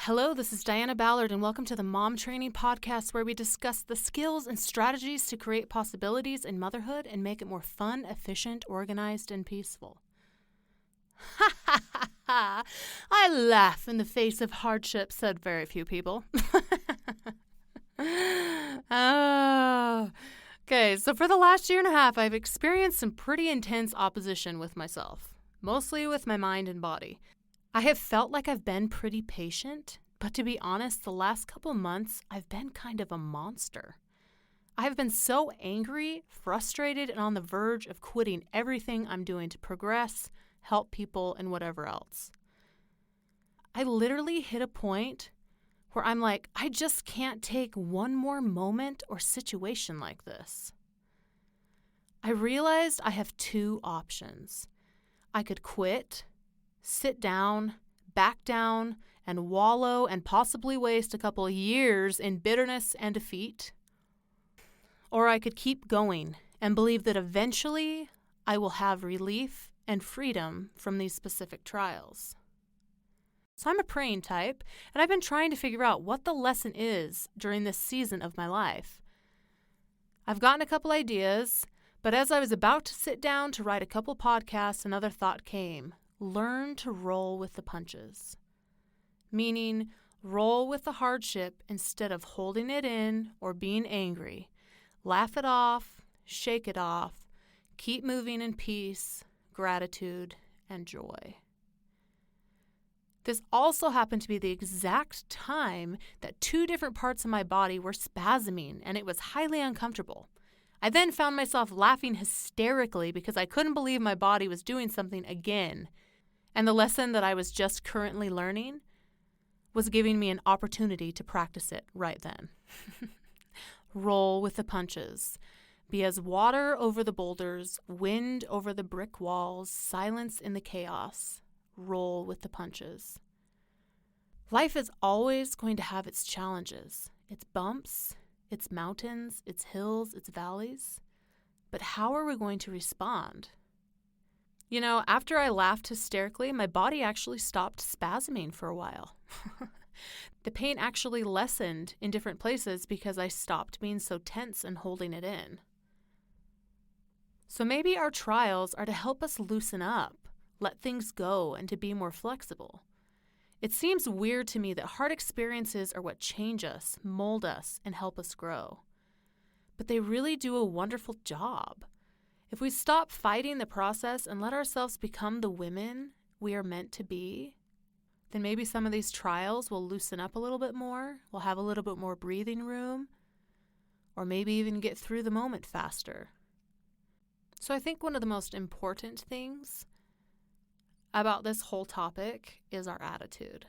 Hello, this is Diana Ballard, and welcome to the Mom Training Podcast, where we discuss the skills and strategies to create possibilities in motherhood and make it more fun, efficient, organized, and peaceful. Ha ha ha ha! I laugh in the face of hardship, said very few people. Oh. Okay, so for the last year and a half, I've experienced some pretty intense opposition with myself, mostly with my mind and body. I have felt like I've been pretty patient, but to be honest, the last couple months, I've been kind of a monster. I have been so angry, frustrated, and on the verge of quitting everything I'm doing to progress, help people, and whatever else. I literally hit a point where I'm like, I just can't take one more moment or situation like this. I realized I have two options. I could quit, sit down, back down, and wallow and possibly waste a couple of years in bitterness and defeat. Or I could keep going and believe that eventually I will have relief and freedom from these specific trials. So I'm a praying type, and I've been trying to figure out what the lesson is during this season of my life. I've gotten a couple ideas, but as I was about to sit down to write a couple podcasts, another thought came. Learn to roll with the punches. Meaning, roll with the hardship instead of holding it in or being angry. Laugh it off, shake it off, keep moving in peace, gratitude, and joy. This also happened to be the exact time that two different parts of my body were spasming, and it was highly uncomfortable. I then found myself laughing hysterically because I couldn't believe my body was doing something again. And the lesson that I was just currently learning was giving me an opportunity to practice it right then. Roll with the punches. Be as water over the boulders, wind over the brick walls, silence in the chaos. Roll with the punches. Life is always going to have its challenges, its bumps, its mountains, its hills, its valleys. But how are we going to respond? You know, after I laughed hysterically, my body actually stopped spasming for a while. The pain actually lessened in different places because I stopped being so tense and holding it in. So maybe our trials are to help us loosen up, let things go, and to be more flexible. It seems weird to me that hard experiences are what change us, mold us, and help us grow. But they really do a wonderful job. If we stop fighting the process and let ourselves become the women we are meant to be, then maybe some of these trials will loosen up a little bit more, we'll have a little bit more breathing room, or maybe even get through the moment faster. So I think one of the most important things about this whole topic is our attitude.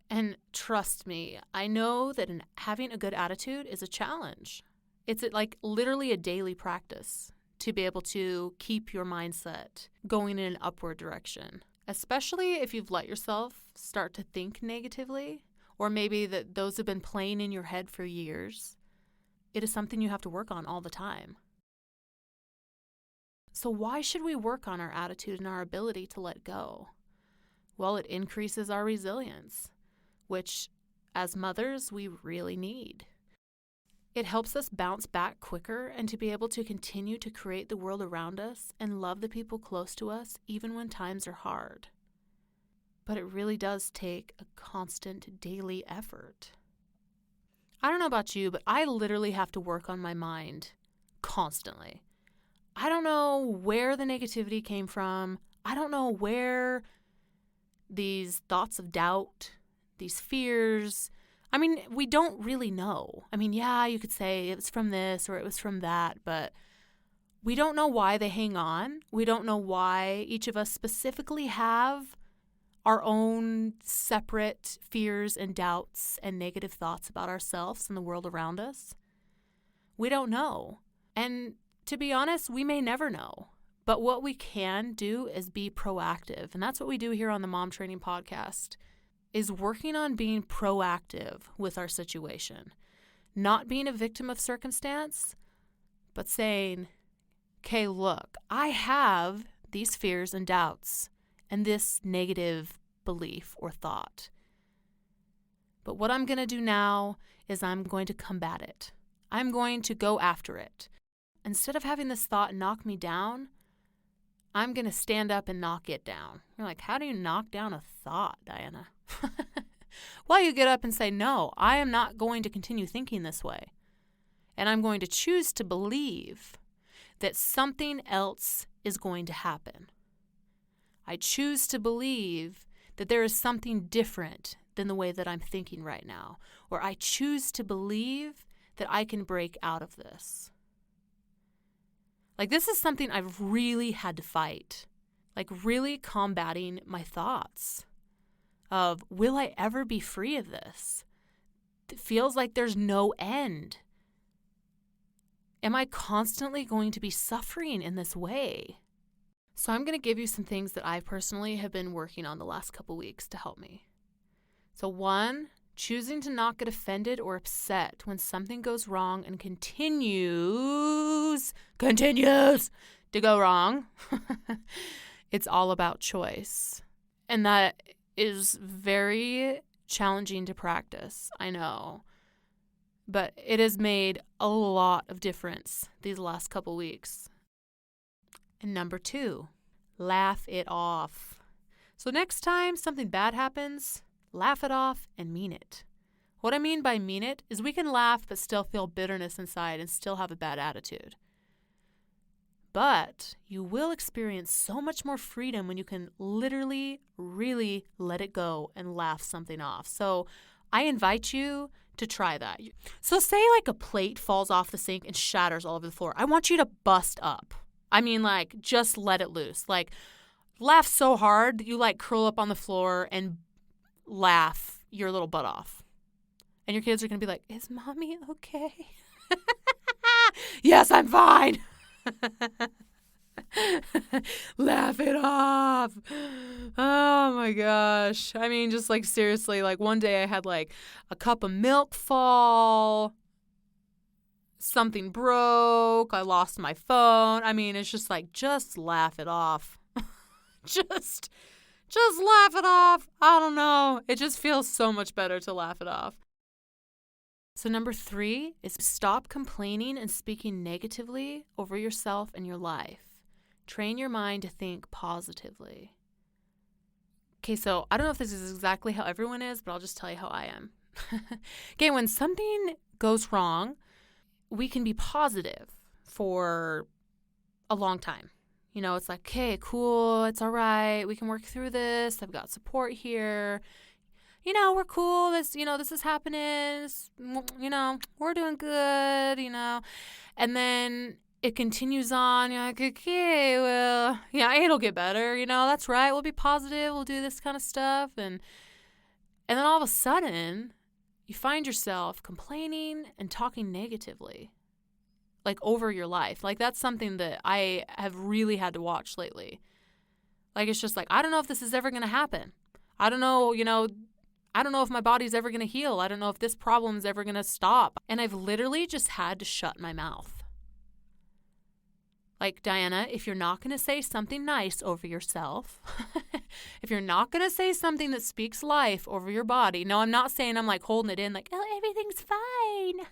And trust me, I know that having a good attitude is a challenge. It's like literally a daily practice to be able to keep your mindset going in an upward direction, especially if you've let yourself start to think negatively, or maybe that those have been playing in your head for years. It is something you have to work on all the time. So why should we work on our attitude and our ability to let go? Well, it increases our resilience, which as mothers we really need. It helps us bounce back quicker and to be able to continue to create the world around us and love the people close to us even when times are hard. But it really does take a constant daily effort. I don't know about you, but I literally have to work on my mind constantly. I don't know where the negativity came from. I don't know where these thoughts of doubt, these fears, we don't really know. Yeah, you could say it was from this or it was from that, but we don't know why they hang on. We don't know why each of us specifically have our own separate fears and doubts and negative thoughts about ourselves and the world around us. We don't know. And to be honest, we may never know. But what we can do is be proactive. And that's what we do here on the Mom Training Podcast, is working on being proactive with our situation. Not being a victim of circumstance, but saying, okay, look, I have these fears and doubts and this negative belief or thought. But what I'm going to do now is I'm going to combat it. I'm going to go after it. Instead of having this thought knock me down, I'm going to stand up and knock it down. You're like, how do you knock down a thought, Diana? Well, you get up and say, no, I am not going to continue thinking this way. And I'm going to choose to believe that something else is going to happen. I choose to believe that there is something different than the way that I'm thinking right now. Or I choose to believe that I can break out of this. Like, this is something I've really had to fight. Like, really combating my thoughts of, will I ever be free of this? It feels like there's no end. Am I constantly going to be suffering in this way? So I'm going to give you some things that I personally have been working on the last couple weeks to help me. So 1, choosing to not get offended or upset when something goes wrong and continues to go wrong. It's all about choice. And that is very challenging to practice, I know. But it has made a lot of difference these last couple weeks. And number 2, laugh it off. So next time something bad happens, laugh it off and mean it. What I mean by mean it is we can laugh but still feel bitterness inside and still have a bad attitude. But you will experience so much more freedom when you can literally, really let it go and laugh something off. So I invite you to try that. So say like a plate falls off the sink and shatters all over the floor. I want you to bust up. I mean, like, just let it loose. Like, laugh so hard that you like curl up on the floor and laugh your little butt off. And your kids are going to be like, is mommy okay? Yes, I'm fine. Laugh it off. Oh my gosh. I mean, just like seriously, like one day I had like a cup of milk fall. Something broke. I lost my phone. I mean, it's just like, just laugh it off. just laugh it off. I don't know. It just feels so much better to laugh it off. So number 3 is stop complaining and speaking negatively over yourself and your life. Train your mind to think positively. Okay, so I don't know if this is exactly how everyone is, but I'll just tell you how I am. Okay, when something goes wrong, we can be positive for a long time. You know, it's like, okay, cool, it's all right, we can work through this, I've got support here. You know, we're cool, this is happening, we're doing good, And then it continues on, you're like, okay, well, yeah, it'll get better, that's right, we'll be positive, we'll do this kind of stuff. And then all of a sudden, you find yourself complaining and talking negatively, like over your life. Like that's something that I have really had to watch lately. Like it's just like, I don't know if this is ever going to happen. I don't know, I don't know if my body's ever going to heal. I don't know if this problem's ever going to stop. And I've literally just had to shut my mouth. Like, Diana, if you're not going to say something nice over yourself, if you're not going to say something that speaks life over your body, no, I'm not saying I'm like holding it in like, oh, everything's fine.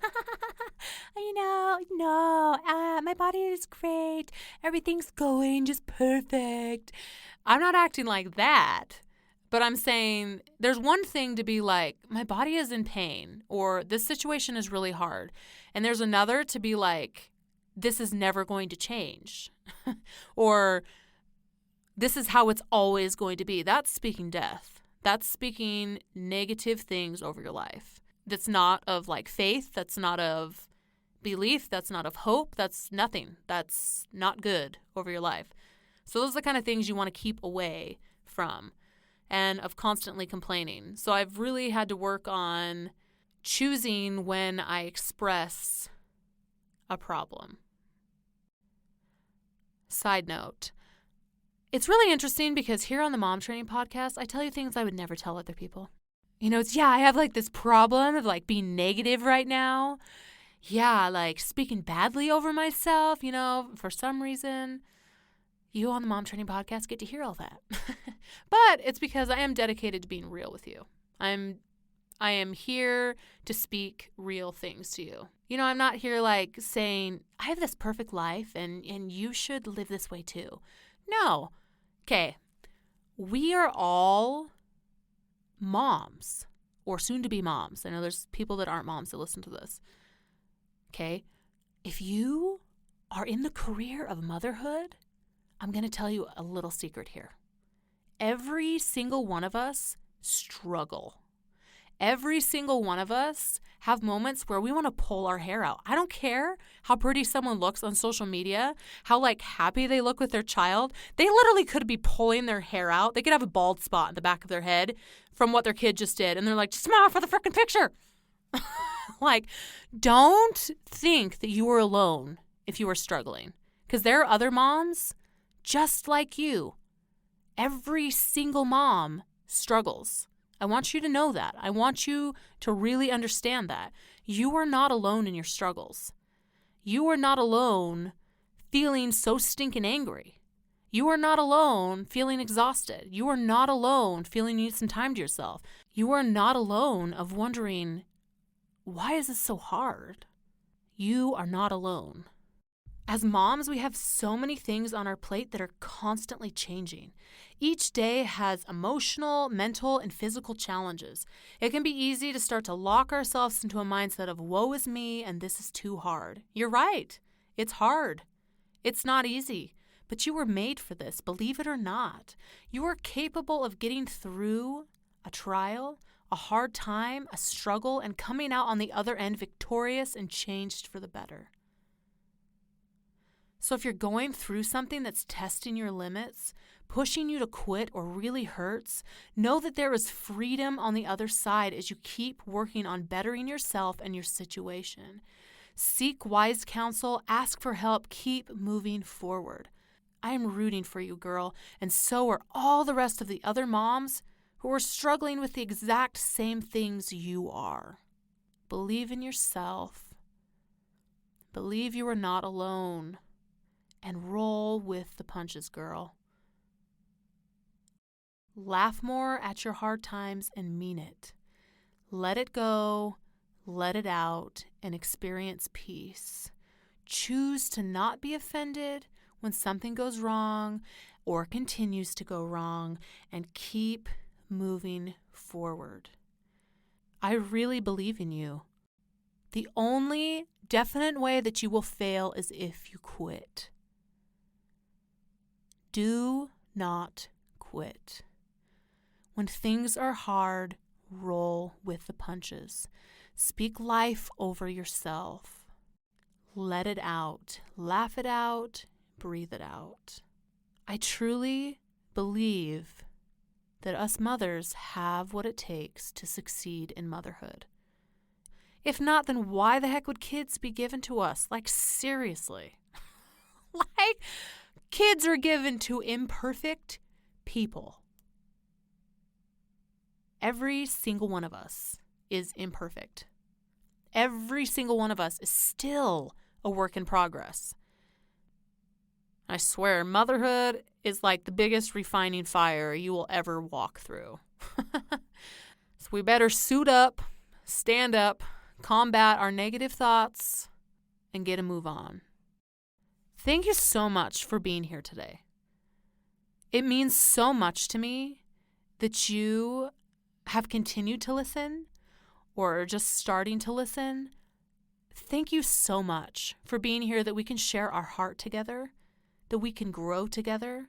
My body is great. Everything's going just perfect. I'm not acting like that. But I'm saying there's one thing to be like, my body is in pain, or this situation is really hard. And there's another to be like, this is never going to change. Or this is how it's always going to be. That's speaking death. That's speaking negative things over your life. That's not of like faith. That's not of belief. That's not of hope. That's nothing. That's not good over your life. So those are the kind of things you want to keep away from. And of constantly complaining. So I've really had to work on choosing when I express a problem. Side note, it's really interesting because here on the Mom Training Podcast, I tell you things I would never tell other people. I have like this problem of like being negative right now. Yeah, like speaking badly over myself, for some reason. you on the Mom Training Podcast get to hear all that. But it's because I am dedicated to being real with you. I am here to speak real things to you. You know, I'm not here like saying, I have this perfect life and you should live this way too. No. Okay. We are all moms or soon to be moms. I know there's people that aren't moms that listen to this. Okay. If you are in the career of motherhood, I'm going to tell you a little secret here. Every single one of us struggle. Every single one of us have moments where we want to pull our hair out. I don't care how pretty someone looks on social media, how like happy they look with their child. They literally could be pulling their hair out. They could have a bald spot in the back of their head from what their kid just did. And they're like, smile for the freaking picture. Like, don't think that you are alone if you are struggling. Because there are other moms just like you. Every single mom struggles. I want you to know that. I want you to really understand that. You are not alone in your struggles. You are not alone feeling so stinking angry. You are not alone feeling exhausted. You are not alone feeling you need some time to yourself. You are not alone of wondering, why is this so hard? You are not alone. As moms, we have so many things on our plate that are constantly changing. Each day has emotional, mental, and physical challenges. It can be easy to start to lock ourselves into a mindset of woe is me and this is too hard. You're right. It's hard. It's not easy. But you were made for this, believe it or not. You are capable of getting through a trial, a hard time, a struggle, and coming out on the other end victorious and changed for the better. So if you're going through something that's testing your limits, pushing you to quit or really hurts, know that there is freedom on the other side as you keep working on bettering yourself and your situation. Seek wise counsel, ask for help, keep moving forward. I am rooting for you, girl, and so are all the rest of the other moms who are struggling with the exact same things you are. Believe in yourself. Believe you are not alone. And roll with the punches, girl. Laugh more at your hard times and mean it. Let it go, let it out, and experience peace. Choose to not be offended when something goes wrong or continues to go wrong, and keep moving forward. I really believe in you. The only definite way that you will fail is if you quit. Do not quit. When things are hard, roll with the punches. Speak life over yourself. Let it out. Laugh it out. Breathe it out. I truly believe that us mothers have what it takes to succeed in motherhood. If not, then why the heck would kids be given to us? Like, seriously. Like, kids are given to imperfect people. Every single one of us is imperfect. Every single one of us is still a work in progress. I swear, motherhood is like the biggest refining fire you will ever walk through. So we better suit up, stand up, combat our negative thoughts, and get a move on. Thank you so much for being here today. It means so much to me that you have continued to listen or are just starting to listen. Thank you so much for being here, that we can share our heart together, that we can grow together,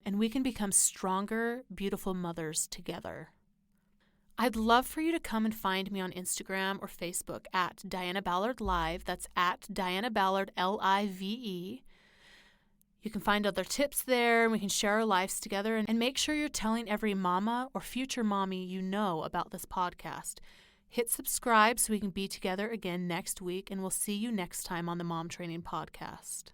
and we can become stronger, beautiful mothers together. I'd love for you to come and find me on Instagram or Facebook at Diana Ballard Live. That's at Diana Ballard, Live. You can find other tips there, and we can share our lives together. And make sure you're telling every mama or future mommy you know about this podcast. Hit subscribe so we can be together again next week, and we'll see you next time on the Mom Training Podcast.